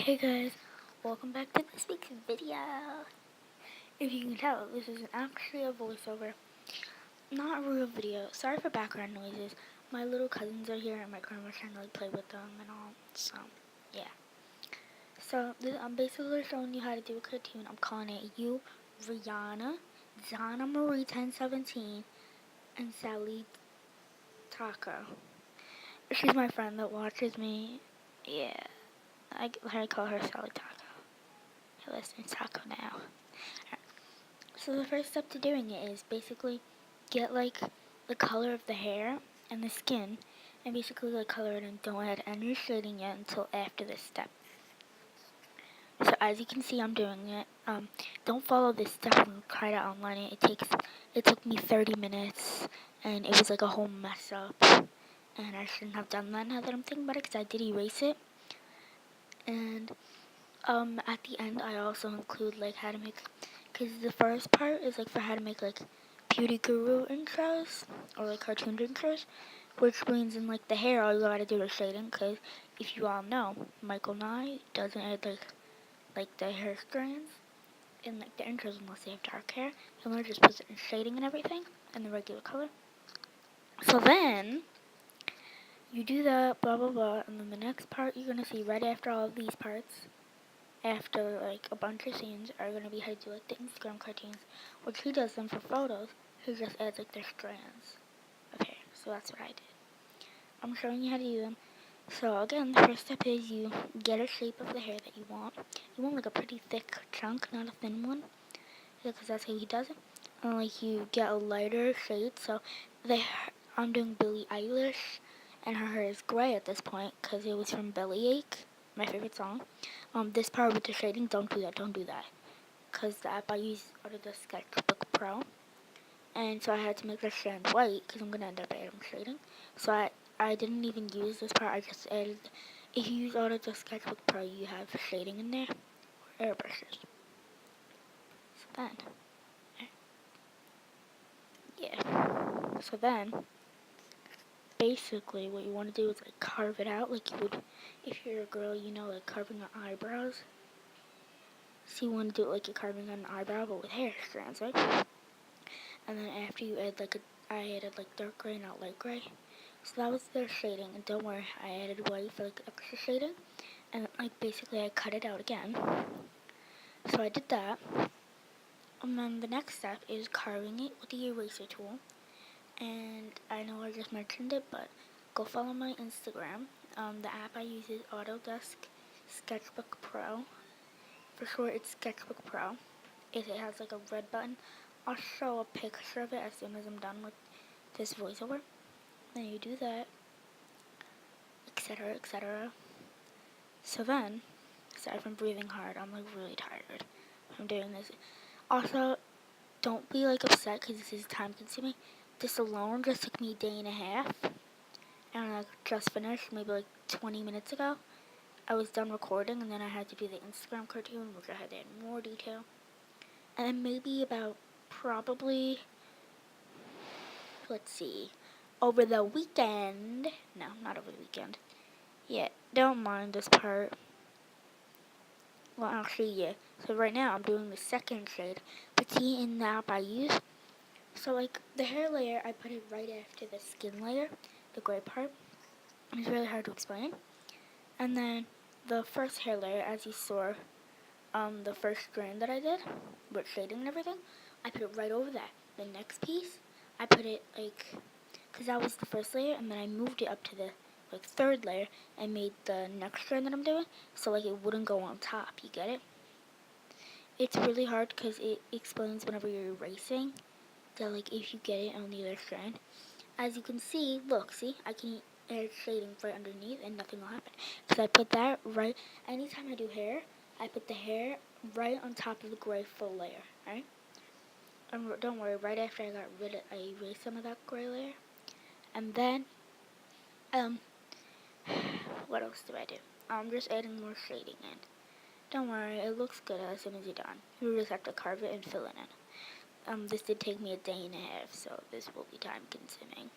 Hey guys, welcome back to this week's video. If you can tell, this is actually a voiceover, not a real video. Sorry for background noises. My little cousins are here and my grandma's trying to play with them and all, so yeah. I'm basically showing you how to do a cartoon. I'm calling it You, Rihanna, Donna Marie 1017, and Sally Taco. She's my friend that watches me. Yeah, I call her Sally Taco. Hey, listen, Taco now. So the first step to doing it is basically get like the color of the hair and the skin and basically like color it and don't add any shading yet until after this step. So as you can see, I'm doing it. Don't follow this step and try to online it. It took me 30 minutes and it was like a whole mess up. And I shouldn't have done that now that I'm thinking about it because I did erase it. And at the end I also include like how to make, because the first part is like for how to make like beauty guru intros or like cartoon intros, which means in like the hair all you gotta do is shading, because if you all know, Michael Nye doesn't add like the hair strands in like the intros unless they have dark hair. He only just puts it in shading and everything and the regular color. So then you do that, blah blah blah, and then the next part you're gonna see right after all of these parts, after like a bunch of scenes, are going to be how to do like the Instagram cartoons, which he does them for photos. He just adds like their strands of hair. So that's what I did. I'm showing you how to do them. So again, the first step is you get a shape of the hair that you want. You want like a pretty thick chunk, not a thin one, because that's how he does it. And like you get a lighter shade. So I'm doing Billie Eilish, and her hair is gray at this point because it was from Bellyache, my favorite song. This part with the shading, don't do that. Because the app I use is Autodesk Sketchbook Pro. And so I had to make the strand white because I'm going to end up adding shading. So I didn't even use this part, I just added, if you use Autodesk Sketchbook Pro, you have shading in there, or airbrushes. So then, so then, basically what you want to do is like carve it out like you would if you're a girl, you know, like carving your eyebrows. So you want to do it like you're carving an eyebrow but with hair strands, right? And then after you add I added like dark gray, not light gray. So that was their shading, and don't worry, I added white for like extra shading. And like basically I cut it out again. So I did that. And then the next step is carving it with the eraser tool. And I know I just mentioned it, but go follow my Instagram. The app I use is Autodesk Sketchbook Pro. For short, it's Sketchbook Pro. It has like a red button. I'll show a picture of it as soon as I'm done with this voiceover. Then you do that, etc., etc. So then, aside from breathing hard, I'm like really tired from doing this. Also, don't be like upset because this is time consuming. This alone just took me a day and a half. And I just finished maybe like 20 minutes ago. I was done recording and then I had to do the Instagram cartoon, which I had to add more detail. And then maybe about probably, let's see, over the weekend. No, not over the weekend. Yeah, don't mind this part. Well, actually, yeah. So right now I'm doing the second shade. But see, in the app I use, so like the hair layer, I put it right after the skin layer, the gray part. It's really hard to explain. And then the first hair layer, as you saw, the first strand that I did, with shading and everything, I put it right over that. The next piece, I put it like, because that was the first layer, and then I moved it up to the like third layer and made the next strand that I'm doing, so like it wouldn't go on top, you get it? It's really hard because it explains whenever you're erasing, that like if you get it on the other strand. As you can see, look, see, I can add shading right underneath and nothing will happen. Because I put that right, anytime I do hair, I put the hair right on top of the gray full layer, right? And don't worry, right after I erased some of that gray layer. And then, what else do I do? I'm just adding more shading in. Don't worry, it looks good as soon as you're done. You just have to carve it and fill it in. This did take me a day and a half, so this will be time consuming.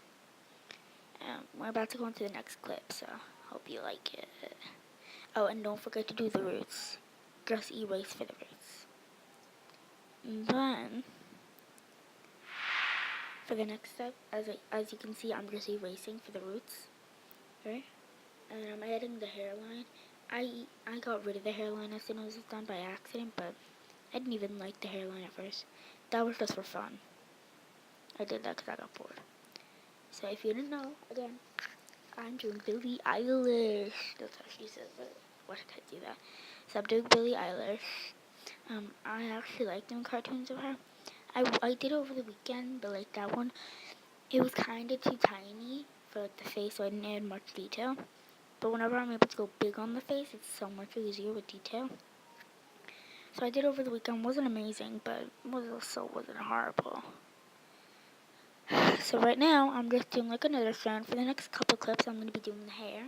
We're about to go into the next clip, so hope you like it. Oh, and don't forget to do the roots. Just erase for the roots. And then, for the next step, as you can see, I'm just erasing for the roots. Okay? And I'm adding the hairline. I got rid of the hairline as soon as it was done by accident, but I didn't even like the hairline at first. That was just for fun. I did that because I got bored. So if you didn't know, again, I'm doing Billie Eilish. That's how she says it. Why should I do that? So I'm doing Billie Eilish. I actually like doing cartoons of her. I did it over the weekend, but like that one, it was kind of too tiny for like, the face, so I didn't add much detail. But whenever I'm able to go big on the face, it's so much easier with detail. So I did over the weekend. Wasn't amazing, but also wasn't horrible. So right now, I'm just doing like another strand. For the next couple clips, I'm going to be doing the hair.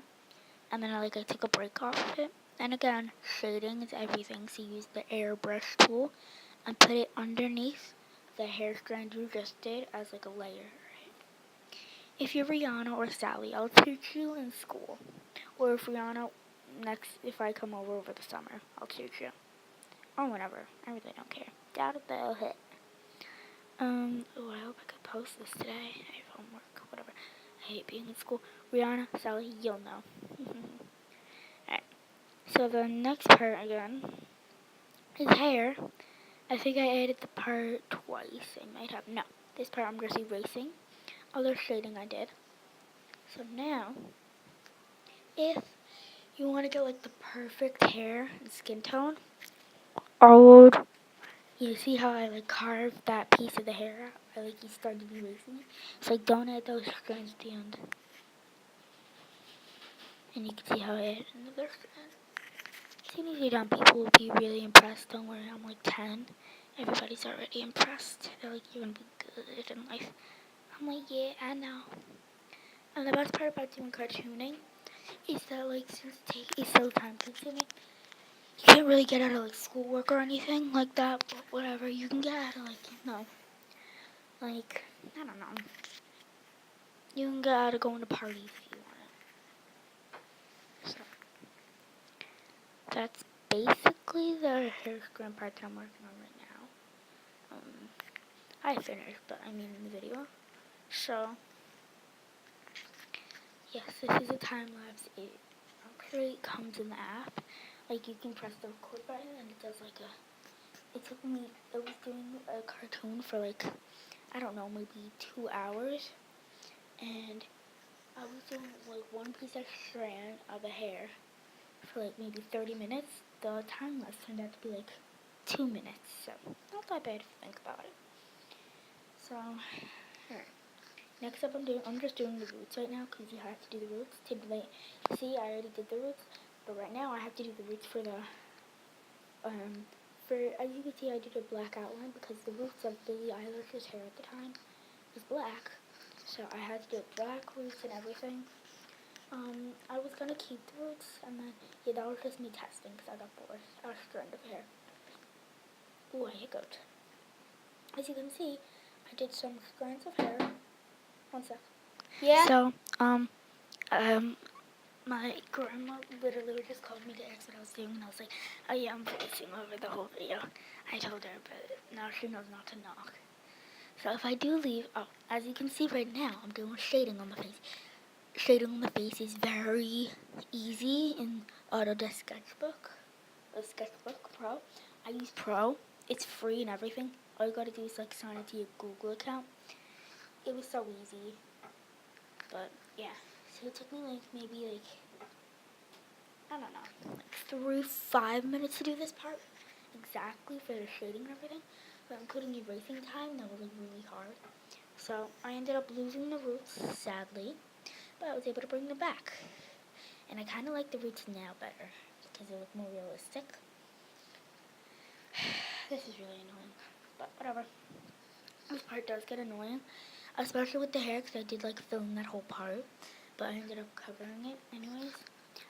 And then I take a break off of it. And again, shading is everything. So use the airbrush tool and put it underneath the hair strand you just did as like a layer. If you're Rihanna or Sally, I'll teach you in school. Or if Rihanna, if I come over the summer, I'll teach you. Or whenever. I really don't care. Doubt if they'll hit. I hope I could post this today. I have homework, whatever. I hate being in school. Rihanna, Sally, you'll know. Alright. So the next part again is hair. I think I added the part twice. I might have. No. This part I'm just erasing. Other shading I did. So now, if you want to get like the perfect hair and skin tone, you see how I like carved that piece of the hair out? I like you started erasing it. So like don't add those strands at the end. And you can see how I added another strand. As soon as you're done, people will be really impressed. Don't worry, I'm like 10. Everybody's already impressed. They're like, you're gonna be good in life. I'm like, yeah, I know. And the best part about doing cartooning is that like since it's so time consuming, you can't really get out of like schoolwork or anything like that, but whatever. You can get out of like, I don't know. You can get out of going to parties if you want it. So, that's basically the hair strand part that I'm working on right now. I finished, but I mean in the video. So, yes, this is a time lapse. It actually comes in the app. Like, you can press the record button and it does like it took me, I was doing a cartoon for like, I don't know, maybe 2 hours. And I was doing like one piece of strand of the hair for like maybe 30 minutes. The time lapse turned out to be like 2 minutes. So, not that bad if you think about it. So, alright. Next up, I'm just doing the roots right now because you have to do the roots. See, I already did the roots, but right now I have to do the roots for the, as you can see, I did a black outline because the roots of Billie Eilish's hair at the time was black. So I had to do black roots and everything. I was going to keep the roots, and then, yeah, that was just me testing because I got bored. I was strand of hair. Ooh, I hiccuped. As you can see, I did some strands of hair. One sec. Yeah? So, my grandma literally just called me to ask what I was doing, and I was like, oh yeah, I'm voicing over the whole video. I told her, but now she knows not to knock. So if I do leave, as you can see right now, I'm doing shading on the face. Shading on the face is very easy in Autodesk Sketchbook. Sketchbook Pro. I use Pro. It's free and everything. All you gotta do is like sign into your Google account. It was so easy. But yeah. So it took me like maybe like, I don't know, like 5 minutes to do this part. Exactly for the shading and everything. But including erasing time, that was like really hard. So I ended up losing the roots, sadly. But I was able to bring them back. And I kind of like the roots now better because they look more realistic. This is really annoying, but whatever. This part does get annoying, especially with the hair because I did like film that whole part, but I ended up covering it anyways.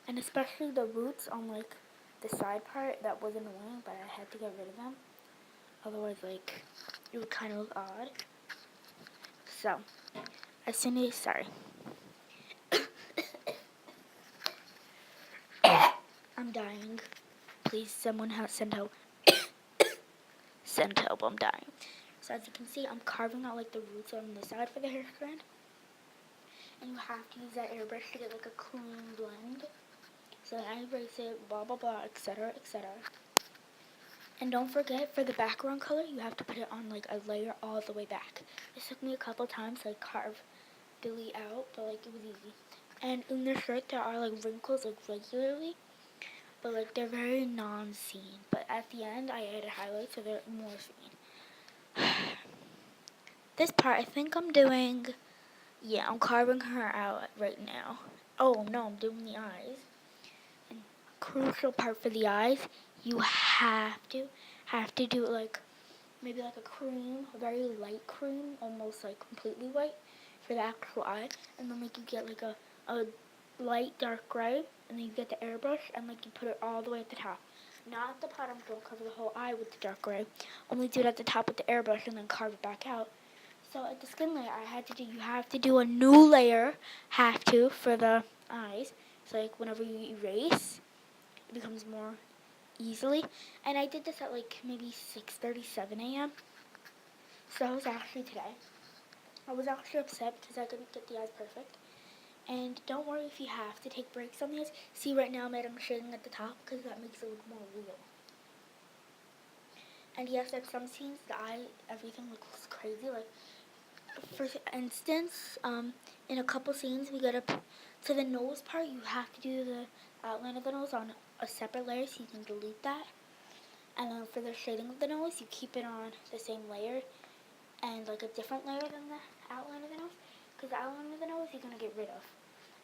And especially the roots on like the side part, that was annoying, but I had to get rid of them. Otherwise, like, it would kind of look odd. So, as soon as, I'm dying. Please, someone send help. Send help, I'm dying. So as you can see, I'm carving out like the roots on the side for the hair strand. And you have to use that airbrush to get like a clean blend. So then I erase it, blah blah blah, etc, etc. And don't forget, for the background color, you have to put it on like a layer all the way back. This took me a couple times to like carve Billy out, but like it was easy. And in the shirt there are like wrinkles like regularly, but like they're very non-seen. But at the end I added highlights so they're more seen. This part I think I'm doing, yeah, I'm carving her out right now. Oh no, I'm doing the eyes. And crucial part for the eyes, you have to do it like maybe like a cream, a very light cream, almost like completely white for the actual eye, and then like you get like a light dark gray, and then you get the airbrush and like you put it all the way at the top. Not at the bottom, don't cover the whole eye with the dark gray. Only do it at the top with the airbrush and then carve it back out. So at the skin layer, you have to do a new layer, for the eyes. So like whenever you erase, it becomes more easily. And I did this at like maybe 6:37 a.m. So that was actually today. I was actually upset because I couldn't get the eyes perfect. And don't worry if you have to take breaks on these. See, right now I'm shading at the top because that makes it look more real. And yes, at some scenes, everything looks crazy. Like, for instance, in a couple scenes, we get up to the nose part. You have to do the outline of the nose on a separate layer so you can delete that. And then for the shading of the nose, you keep it on the same layer and like a different layer than the outline of the nose. Because the outline of the nose you're going to get rid of.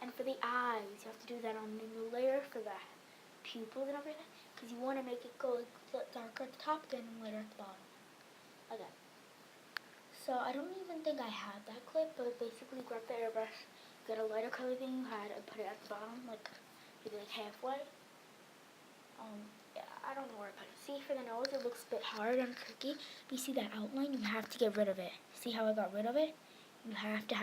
And for the eyes, you have to do that on a new layer for the pupils and everything. Because you want to make it go darker at the top, then lighter at the bottom. Again. So I don't even think I have that clip, but basically grab the airbrush, get a lighter color than you had, and put it at the bottom, like maybe like halfway. Yeah, I don't know where I put it. See, for the nose, it looks a bit hard and tricky. You see that outline? You have to get rid of it. See how I got rid of it? You have to.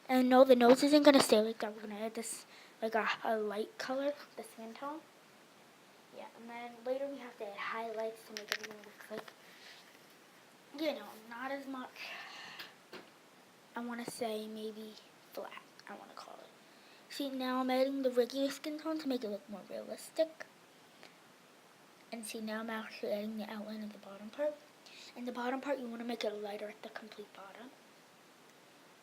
And no, the nose isn't going to stay like that. We're going to add this, like a light color, the skin tone. Yeah, and then later we have to add highlights to make everything look like, you know, not as much, I want to say maybe flat, I want to call it. See, now I'm adding the regular skin tone to make it look more realistic. And see, now I'm actually adding the outline of the bottom part. And the bottom part, you want to make it lighter at the complete bottom.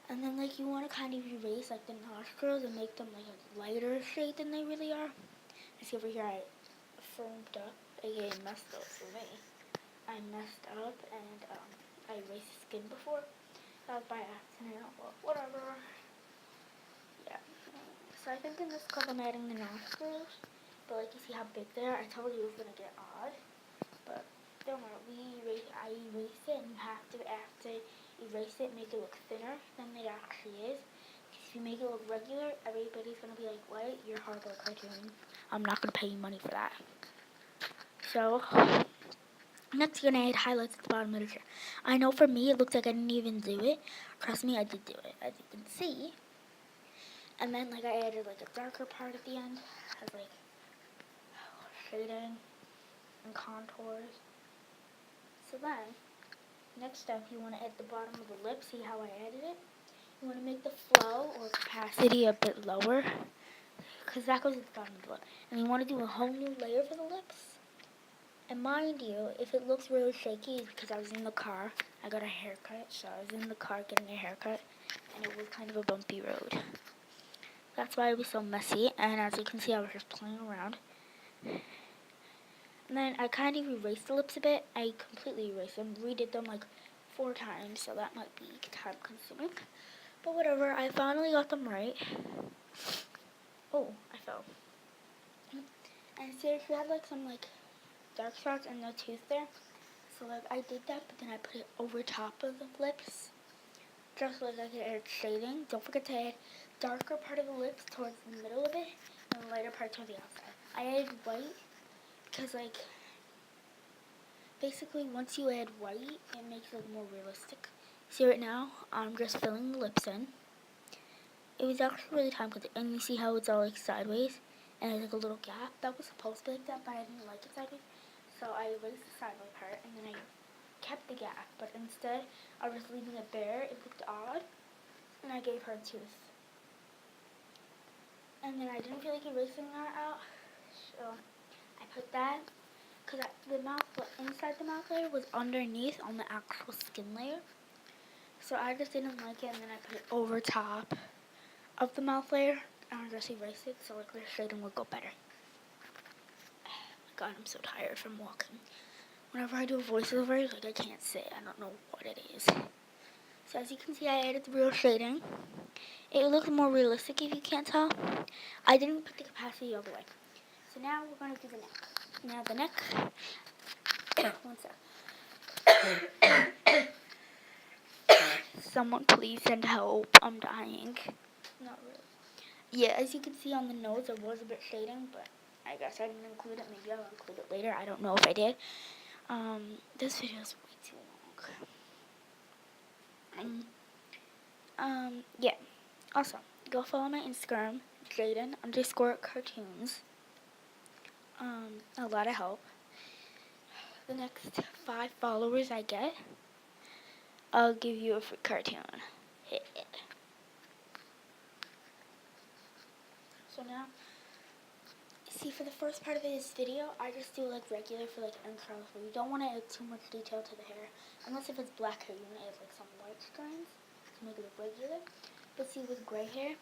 And then, like, you want to kind of erase, like, the nostrils and make them, like, a lighter shade than they really are. You see over here, I firmed up, aka messed up for me. I messed up, and, I erased the skin before. That was by accident, but whatever. Yeah. So I think in this clip I'm adding the nostrils. But, like, you see how big they are? I told you it was going to get odd. But don't worry, I erased it, and you have to, after erase it, make it look thinner than it actually is. Because if you make it look regular, everybody's going to be like, what? You're horrible at cartoon. I'm not going to pay you money for that. So, next you're going to add highlights at the bottom of the shirt. I know for me, it looks like I didn't even do it. Trust me, I did do it, as you can see. And then, like, I added, like, a darker part at the end. Has, like, shading and contours. So then, next up, you want to add the bottom of the lip. See how I added it? You want to make the flow or opacity a bit lower, because that goes at the bottom of the lip. And you want to do a whole new layer for the lips. And mind you, if it looks really shaky, it's because I was in the car. I got a haircut, so I was in the car getting a haircut, and it was kind of a bumpy road. That's why it was so messy, and as you can see, I was just playing around. And then I kind of erased the lips a bit. I completely erased them, redid them like 4 times, so that might be time consuming. But whatever, I finally got them right. Oh, I fell. And seriously, I had like some like dark spots in the tooth there. So like I did that, but then I put it over top of the lips. Just like I could add shading. Don't forget to add darker part of the lips towards the middle of it, and the lighter part towards the outside. I added white because, like, basically once you add white, it makes it more realistic. See right now, I'm just filling the lips in. It was actually really time consuming, and you see how it's all like sideways? and there's like a little gap that was supposed to be like that, but I didn't like it sideways, so I erased the sideways part, and then I kept the gap, but instead I was leaving it bare. It looked odd, and I gave her a tooth. And then I didn't feel like erasing that out, so I put that, because the mouth, inside the mouth layer was underneath on the actual skin layer. So I just didn't like it, and then I put it over top of the mouth layer, and I just erased it, so like the shading would go better. Oh my god, I'm so tired from walking. Whenever I do voiceovers, like I can't sit, I don't know what it is. So as you can see, I added the real shading. It looks more realistic if you can't tell. I didn't put the opacity all the way. So now we're going to do the neck. Now the neck, one sec. Someone please send help, I'm dying. Not really. Yeah, as you can see on the nose, there was a bit shading, but I guess I didn't include it. Maybe I'll include it later. I don't know if I did. This video is way too long. Yeah. Also, go follow my Instagram, Jaden_cartoons. A lot of help. The next 5 followers I get, I'll give you a free cartoon. Hit it. So now, see, for the first part of this video, I just do like regular for like intro. So you don't want to add too much detail to the hair, unless if it's black hair, you want to add like some white strands to make it look regular. But see, with gray hair,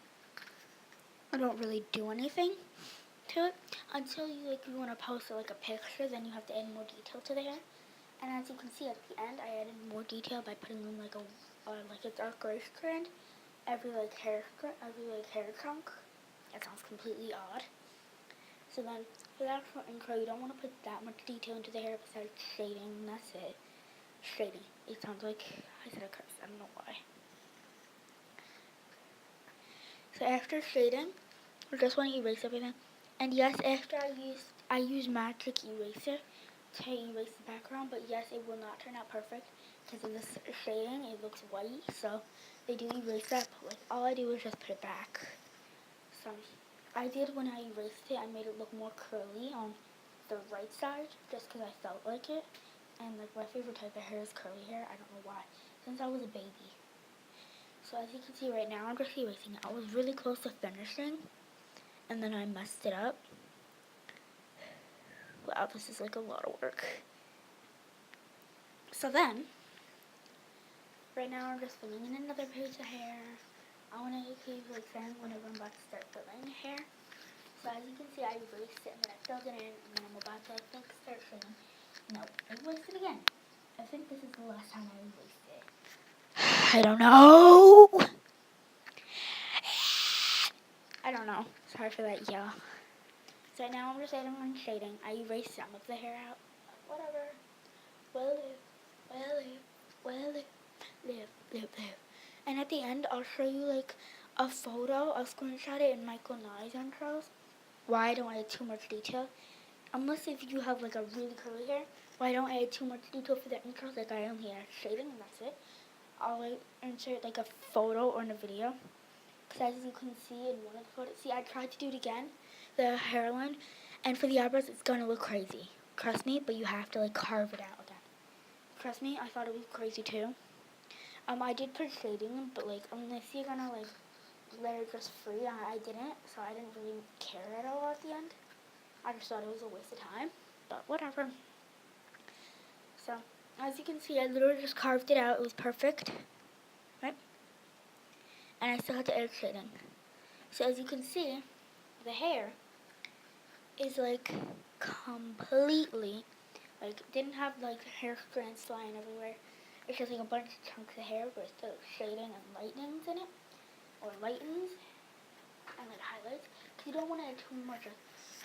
I don't really do anything to it until you want to post like a picture. Then you have to add more detail to the hair. And as you can see at the end, I added more detail by putting in like a dark gray strand every hair chunk. That sounds completely odd. So then, for the actual intro, you don't want to put that much detail into the hair besides shading. That's it. Shading. It sounds like I said a curse. I don't know why. So after shading, I just want to erase everything. And yes, after I use magic eraser to erase the background, but yes, it will not turn out perfect because of this shading. It looks white, so they do erase that. But like all I do is just put it back. So I did when I erased it. I made it look more curly on the right side, just because I felt like it. And like my favorite type of hair is curly hair. I don't know why, since I was a baby. So as you can see right now, I'm just erasing it. I was really close to finishing, and then I messed it up. Wow, this is like a lot of work. So then, right now I'm just filling in another page of hair. I want to keep like saying whenever I'm about to start filling hair. So as you can see, I erased it and then I filled it in, and then I'm about to start filling. No, I erased it again. I think this is the last time I erased it. I don't know. I don't know. Sorry for that yell. So now I'm just adding on shading. I erased some of the hair out. Whatever. Live. And at the end, I'll show you like a photo. I'll screenshot it in Michael Nye's intros. Why I don't add too much detail. Unless if you have like a really curly hair. Why I don't add too much detail for the intros. Like I only add shading and that's it. I'll like insert like a photo or in a video. Because as you can see in one of the photos. See, I tried to do it again. The hairline. And for the eyebrows, it's going to look crazy. Trust me, but you have to like carve it out again. Trust me, I thought it was crazy too. I did put shading, but like unless you're gonna like let it just free, I didn't, so I didn't really care at all at the end. I just thought it was a waste of time, but whatever. So as you can see, I literally just carved it out. It was perfect, right? And I still had to add shading. So as you can see, the hair is like completely like didn't have like hair strands flying everywhere. It's just like a bunch of chunks of hair with the shading and lightnings in it, or lightens and like highlights. Cause you don't want to add too much.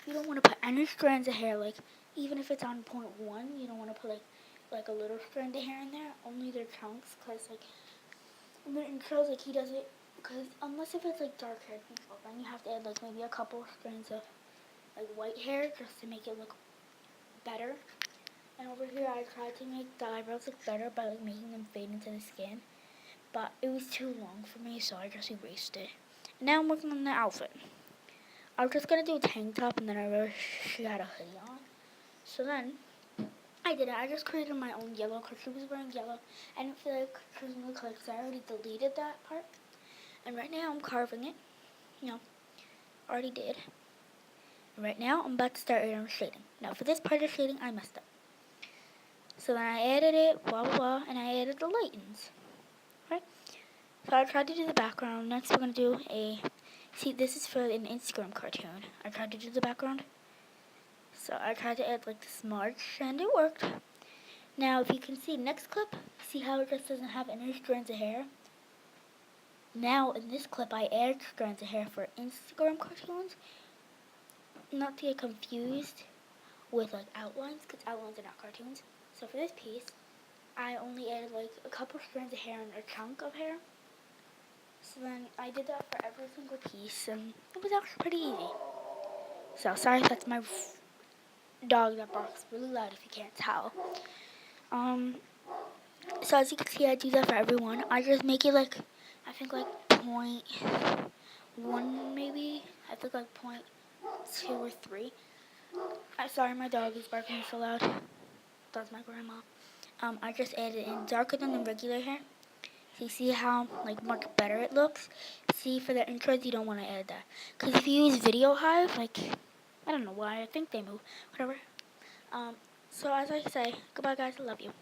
You don't want to put any strands of hair. Like even if it's on 0.1, you don't want to put like a little strand of hair in there. Only their chunks, cause like in the intros, like he does it. Cause unless if it's like dark haired people, then you have to add like maybe a couple strands of like white hair just to make it look better. And over here, I tried to make the eyebrows look better by like making them fade into the skin. But it was too long for me, so I just erased it. Now I'm working on the outfit. I was just gonna do a tank top, and then I realized she had a hoodie on. So then I did it. I just created my own yellow because she was wearing yellow. I didn't feel like choosing the color because I already deleted that part. And right now I'm carving it. Already did. And right now I'm about to start shading. Now for this part of shading, I messed up. So then I added it, blah blah blah, and I added the lightings. Right? So I tried to do the background. Next we're gonna do see, this is for an Instagram cartoon. I tried to do the background. So I tried to add like this march, and it worked. Now if you can see next clip, see how it just doesn't have any strands of hair? Now in this clip I added strands of hair for Instagram cartoons. Not to get confused with like outlines, because outlines are not cartoons. So for this piece, I only added like a couple strands of hair and a chunk of hair. So then I did that for every single piece, and it was actually pretty easy. So sorry if that's my dog that barks really loud if you can't tell. So as you can see, I do that for everyone. I just make it like, I think like 0.1 maybe. I think like 0.2 or 3. Sorry, my dog is barking so loud. That's my grandma. I just added in darker than the regular hair. So you see how like much better it looks? See, for the intros, you don't want to add that. Because if you use Video Hive, like, I don't know why, I think they move, whatever. So as I say, goodbye guys, I love you.